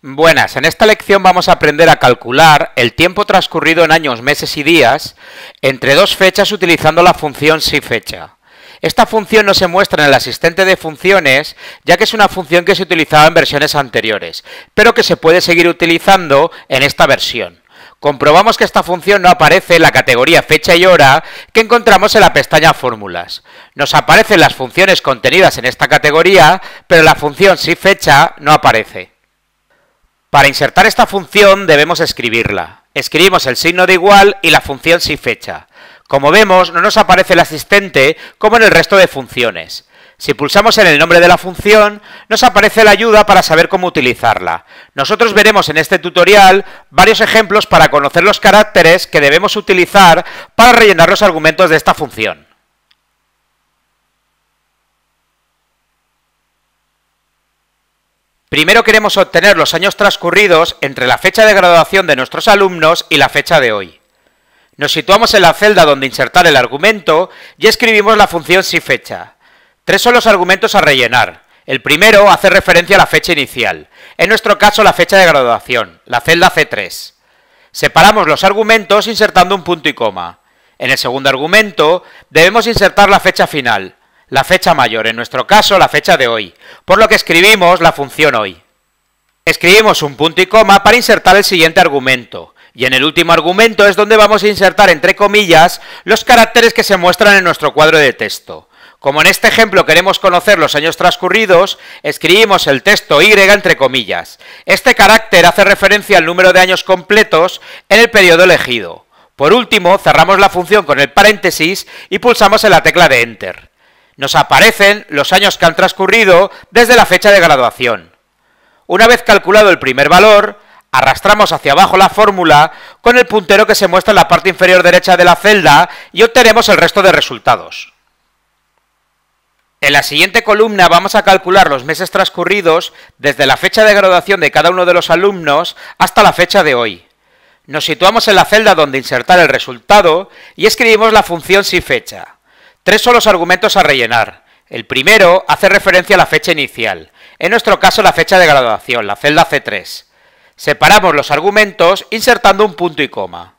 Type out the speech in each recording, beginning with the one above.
Buenas, en esta lección vamos a aprender a calcular el tiempo transcurrido en años, meses y días entre dos fechas utilizando la función SIFECHA. Esta función no se muestra en el asistente de funciones, ya que es una función que se utilizaba en versiones anteriores, pero que se puede seguir utilizando en esta versión. Comprobamos que esta función no aparece en la categoría fecha y hora que encontramos en la pestaña Fórmulas. Nos aparecen las funciones contenidas en esta categoría, pero la función SIFECHA no aparece. Para insertar esta función debemos escribirla. Escribimos el signo de igual y la función SIFECHA. Como vemos, no nos aparece el asistente como en el resto de funciones. Si pulsamos en el nombre de la función, nos aparece la ayuda para saber cómo utilizarla. Nosotros veremos en este tutorial varios ejemplos para conocer los caracteres que debemos utilizar para rellenar los argumentos de esta función. Primero queremos obtener los años transcurridos entre la fecha de graduación de nuestros alumnos y la fecha de hoy. Nos situamos en la celda donde insertar el argumento y escribimos la función SIFECHA. Tres son los argumentos a rellenar. El primero hace referencia a la fecha inicial, en nuestro caso la fecha de graduación, la celda C3. Separamos los argumentos insertando un punto y coma. En el segundo argumento debemos insertar la fecha final, la fecha mayor, en nuestro caso la fecha de hoy, por lo que escribimos la función hoy. Escribimos un punto y coma para insertar el siguiente argumento, y en el último argumento es donde vamos a insertar entre comillas los caracteres que se muestran en nuestro cuadro de texto. Como en este ejemplo queremos conocer los años transcurridos, escribimos el texto Y entre comillas. Este carácter hace referencia al número de años completos en el periodo elegido. Por último, cerramos la función con el paréntesis y pulsamos en la tecla de Enter. Nos aparecen los años que han transcurrido desde la fecha de graduación. Una vez calculado el primer valor, arrastramos hacia abajo la fórmula con el puntero que se muestra en la parte inferior derecha de la celda y obtenemos el resto de resultados. En la siguiente columna vamos a calcular los meses transcurridos desde la fecha de graduación de cada uno de los alumnos hasta la fecha de hoy. Nos situamos en la celda donde insertar el resultado y escribimos la función SIFECHA. Tres son los argumentos a rellenar. El primero hace referencia a la fecha inicial, en nuestro caso la fecha de graduación, la celda C3. Separamos los argumentos insertando un punto y coma.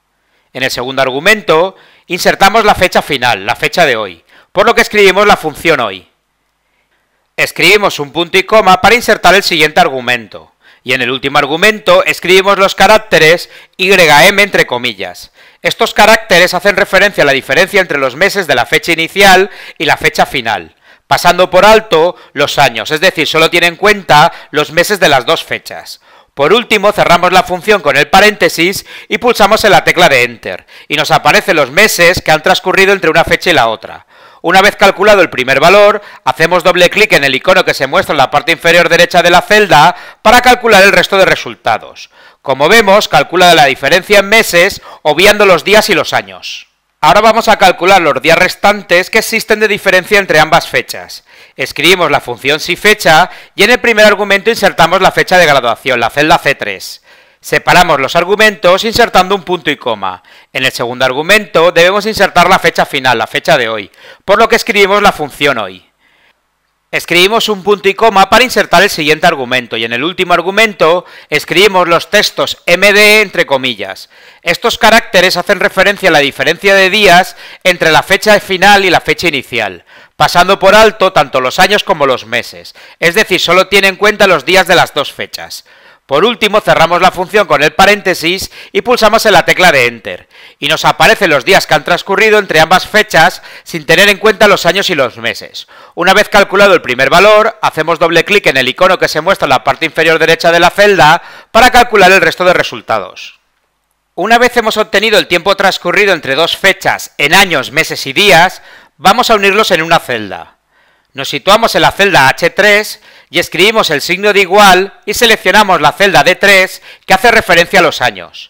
En el segundo argumento insertamos la fecha final, la fecha de hoy, por lo que escribimos la función hoy. Escribimos un punto y coma para insertar el siguiente argumento, y en el último argumento escribimos los caracteres YM entre comillas. Estos caracteres hacen referencia a la diferencia entre los meses de la fecha inicial y la fecha final, pasando por alto los años, es decir, solo tiene en cuenta los meses de las dos fechas. Por último, cerramos la función con el paréntesis y pulsamos en la tecla de Enter, y nos aparecen los meses que han transcurrido entre una fecha y la otra. Una vez calculado el primer valor, hacemos doble clic en el icono que se muestra en la parte inferior derecha de la celda para calcular el resto de resultados. Como vemos, calcula la diferencia en meses, obviando los días y los años. Ahora vamos a calcular los días restantes que existen de diferencia entre ambas fechas. Escribimos la función SIFECHA y en el primer argumento insertamos la fecha de graduación, la celda C3. Separamos los argumentos insertando un punto y coma. En el segundo argumento debemos insertar la fecha final, la fecha de hoy, por lo que escribimos la función hoy. Escribimos un punto y coma para insertar el siguiente argumento y en el último argumento escribimos los textos MD entre comillas. Estos caracteres hacen referencia a la diferencia de días entre la fecha final y la fecha inicial, pasando por alto tanto los años como los meses, es decir, solo tiene en cuenta los días de las dos fechas. Por último, cerramos la función con el paréntesis y pulsamos en la tecla de Enter, y nos aparecen los días que han transcurrido entre ambas fechas sin tener en cuenta los años y los meses. Una vez calculado el primer valor, hacemos doble clic en el icono que se muestra en la parte inferior derecha de la celda para calcular el resto de resultados. Una vez hemos obtenido el tiempo transcurrido entre dos fechas en años, meses y días, vamos a unirlos en una celda. Nos situamos en la celda H3 y escribimos el signo de igual y seleccionamos la celda D3 que hace referencia a los años.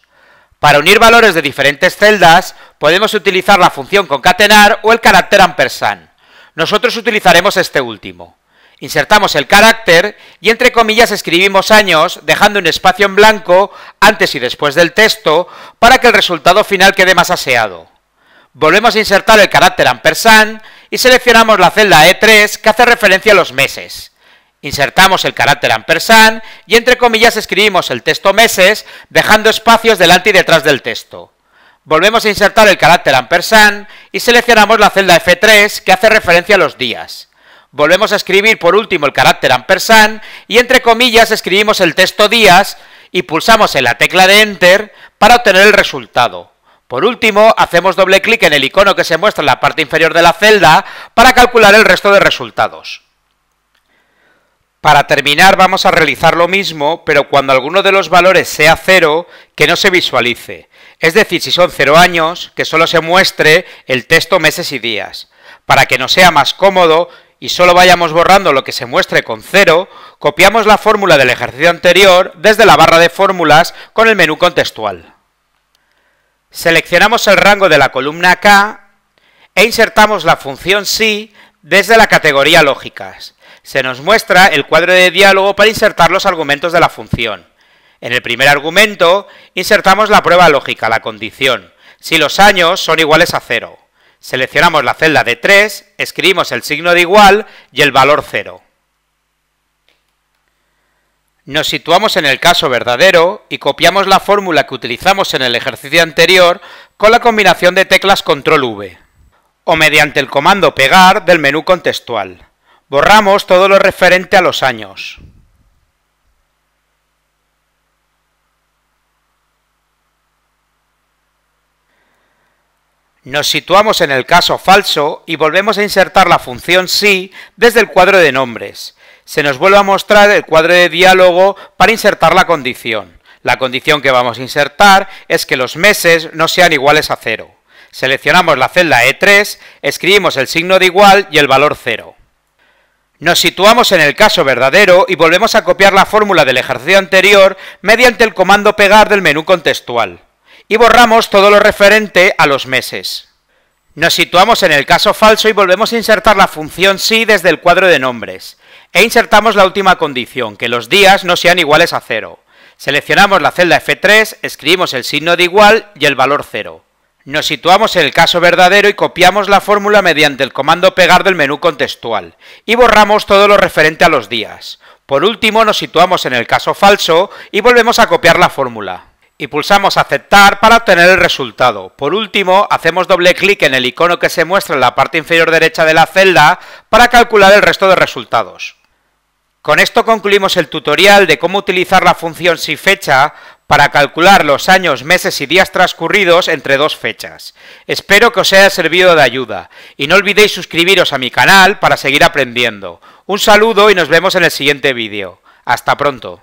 Para unir valores de diferentes celdas podemos utilizar la función concatenar o el carácter ampersand. Nosotros utilizaremos este último. Insertamos el carácter y entre comillas escribimos años dejando un espacio en blanco antes y después del texto para que el resultado final quede más aseado. Volvemos a insertar el carácter ampersand y seleccionamos la celda E3 que hace referencia a los meses. Insertamos el carácter ampersand y entre comillas escribimos el texto meses, dejando espacios delante y detrás del texto. Volvemos a insertar el carácter ampersand y seleccionamos la celda F3 que hace referencia a los días. Volvemos a escribir por último el carácter ampersand y entre comillas escribimos el texto días y pulsamos en la tecla de Enter para obtener el resultado. Por último, hacemos doble clic en el icono que se muestra en la parte inferior de la celda para calcular el resto de resultados. Para terminar vamos a realizar lo mismo, pero cuando alguno de los valores sea 0, que no se visualice. Es decir, si son 0 años, que solo se muestre el texto meses y días. Para que nos sea más cómodo y solo vayamos borrando lo que se muestre con 0, copiamos la fórmula del ejercicio anterior desde la barra de fórmulas con el menú contextual. Seleccionamos el rango de la columna K e insertamos la función si desde la categoría lógicas. Se nos muestra el cuadro de diálogo para insertar los argumentos de la función. En el primer argumento insertamos la prueba lógica, la condición, si los años son iguales a 0. Seleccionamos la celda de 3, escribimos el signo de igual y el valor 0. Nos situamos en el caso verdadero y copiamos la fórmula que utilizamos en el ejercicio anterior con la combinación de teclas Control V o mediante el comando pegar del menú contextual. Borramos todo lo referente a los años. Nos situamos en el caso falso y volvemos a insertar la función si desde el cuadro de nombres. Se nos vuelve a mostrar el cuadro de diálogo para insertar la condición. La condición que vamos a insertar es que los meses no sean iguales a 0. Seleccionamos la celda E3, escribimos el signo de igual y el valor 0. Nos situamos en el caso verdadero y volvemos a copiar la fórmula del ejercicio anterior mediante el comando pegar del menú contextual. Y borramos todo lo referente a los meses. Nos situamos en el caso falso y volvemos a insertar la función si desde el cuadro de nombres. E insertamos la última condición, que los días no sean iguales a 0. Seleccionamos la celda F3, escribimos el signo de igual y el valor 0. Nos situamos en el caso verdadero y copiamos la fórmula mediante el comando pegar del menú contextual. Y borramos todo lo referente a los días. Por último, nos situamos en el caso falso y volvemos a copiar la fórmula. Y pulsamos aceptar para obtener el resultado. Por último, hacemos doble clic en el icono que se muestra en la parte inferior derecha de la celda para calcular el resto de resultados. Con esto concluimos el tutorial de cómo utilizar la función siFecha para calcular los años, meses y días transcurridos entre dos fechas. Espero que os haya servido de ayuda y no olvidéis suscribiros a mi canal para seguir aprendiendo. Un saludo y nos vemos en el siguiente vídeo. Hasta pronto.